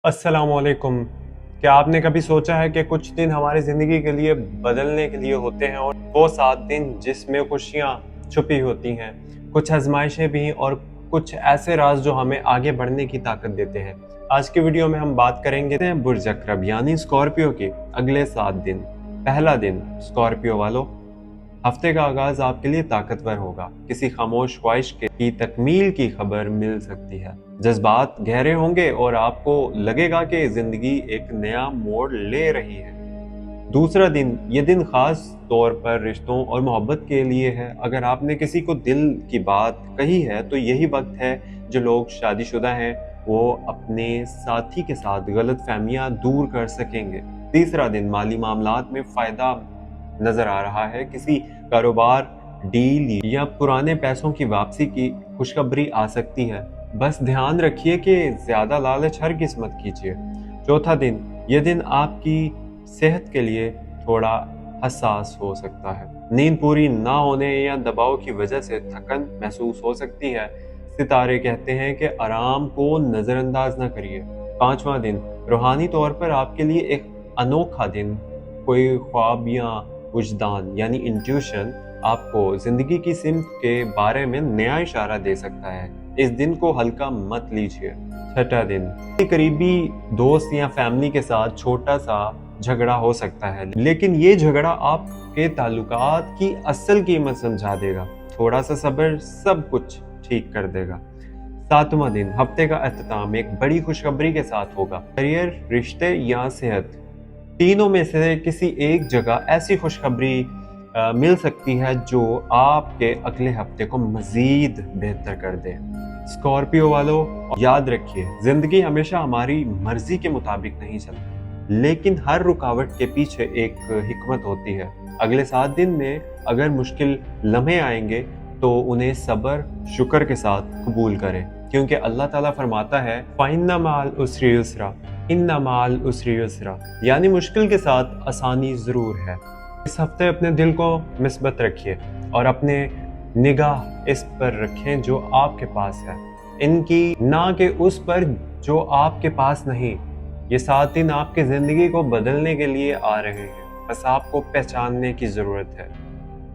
अस्सलाम वालेकुम। क्या आपने कभी सोचा है कि कुछ दिन हमारी ज़िंदगी के लिए बदलने के लिए होते हैं और वो 7 दिन जिसमें खुशियाँ छुपी होती हैं, कुछ आज़माइशें भी और कुछ ऐसे राज़ जो हमें आगे बढ़ने की ताकत देते हैं। आज की वीडियो में हम बात करेंगे बुर्ज अक़रब यानी स्कॉर्पियो के अगले 7 दिन। पहला दिन स्कॉर्पियो वालों, हफ्ते का आगाज आपके लिए ताकतवर होगा। किसी खामोश ख्वाहिश की तकमील की खबर मिल सकती है। जज्बात गहरे होंगे और आपको लगेगा कि जिंदगी एक नया मोड़ ले रही है। दूसरा दिन, ये दिन खास तौर पर रिश्तों और मोहब्बत के लिए है। अगर आपने किसी को दिल की बात कही है तो यही वक्त है जो लोग शादीशुदा हैं वो अपने साथी के साथ गलत फहमियां दूर कर सकेंगे। तीसरा दिन, माली मामलात में फायदा नजर आ रहा है। किसी कारोबार, डील या पुराने पैसों की वापसी की खुशखबरी आ सकती है। बस ध्यान रखिए कि ज्यादा लालच हरगिज़ मत कीजिए। चौथा दिन, यह दिन आपकी सेहत के लिए थोड़ा हसास हो सकता है। नींद पूरी ना होने या दबाव की वजह से थकन महसूस हो सकती है। सितारे कहते हैं कि आराम को नजरअंदाज न करिए। पांचवा दिन, रूहानी तौर पर आपके लिए एक अनोखा दिन। कोई ख्वाब या वजदान यानी इंट्यूशन आपको जिंदगी की सिमत के बारे में नया इशारा दे सकता है। इस दिन को हल्का मत लीजिए। छठा दिन, करीबी दोस्त या फैमिली के साथ छोटा सा झगड़ा हो सकता है, लेकिन ये झगड़ा आपके ताल्लुकात की असल कीमत समझा देगा। थोड़ा सा सब्र सब कुछ ठीक कर देगा। सातवां दिन, हफ्ते का अख्ताम एक बड़ी खुशखबरी के साथ होगा। करियर, रिश्ते या सेहत, तीनों में से किसी एक जगह ऐसी खुशखबरी मिल सकती है जो आपके अगले हफ्ते को मजीद बेहतर कर दे। स्कॉर्पियो वालों, याद रखिए, जिंदगी हमेशा हमारी मर्जी के मुताबिक नहीं चलती, लेकिन हर रुकावट के पीछे एक हिकमत होती है। अगले 7 दिन में अगर मुश्किल लम्हे आएंगे तो उन्हें सब्र शुक्र के साथ कबूल करें, क्योंकि अल्लाह ताला फरमाता है फ़इन्ना मअल उसरि युस्रा, इन्ना मअल उसरि युस्रा, यानी मुश्किल के साथ आसानी जरूर है। इस हफ्ते अपने दिल को मिस्बत रखिए और अपने निगाह इस पर रखें जो आपके पास है, इनकी ना कि उस पर जो आपके पास नहीं। ये 7 दिन आपकी जिंदगी को बदलने के लिए आ रहे हैं, बस आपको पहचानने की जरूरत है।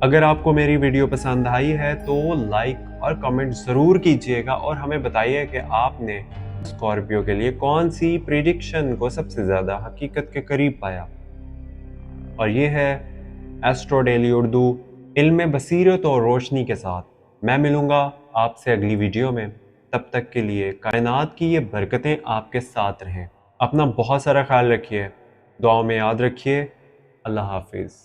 अगर आपको मेरी वीडियो पसंद आई है तो लाइक और कमेंट ज़रूर कीजिएगा और हमें बताइए कि आपने स्कॉर्पियो के लिए कौन सी प्रिडिक्शन को सबसे ज़्यादा हकीकत के करीब पाया। और ये है एस्ट्रो डेली उर्दू, इल्म बसीरत और रोशनी के साथ। मैं मिलूँगा आपसे अगली वीडियो में। तब तक के लिए कायनात की ये बरकतें आपके साथ रहें। अपना बहुत सारा ख्याल रखिए, दुआओं में याद रखिए। अल्लाह हाफिज़।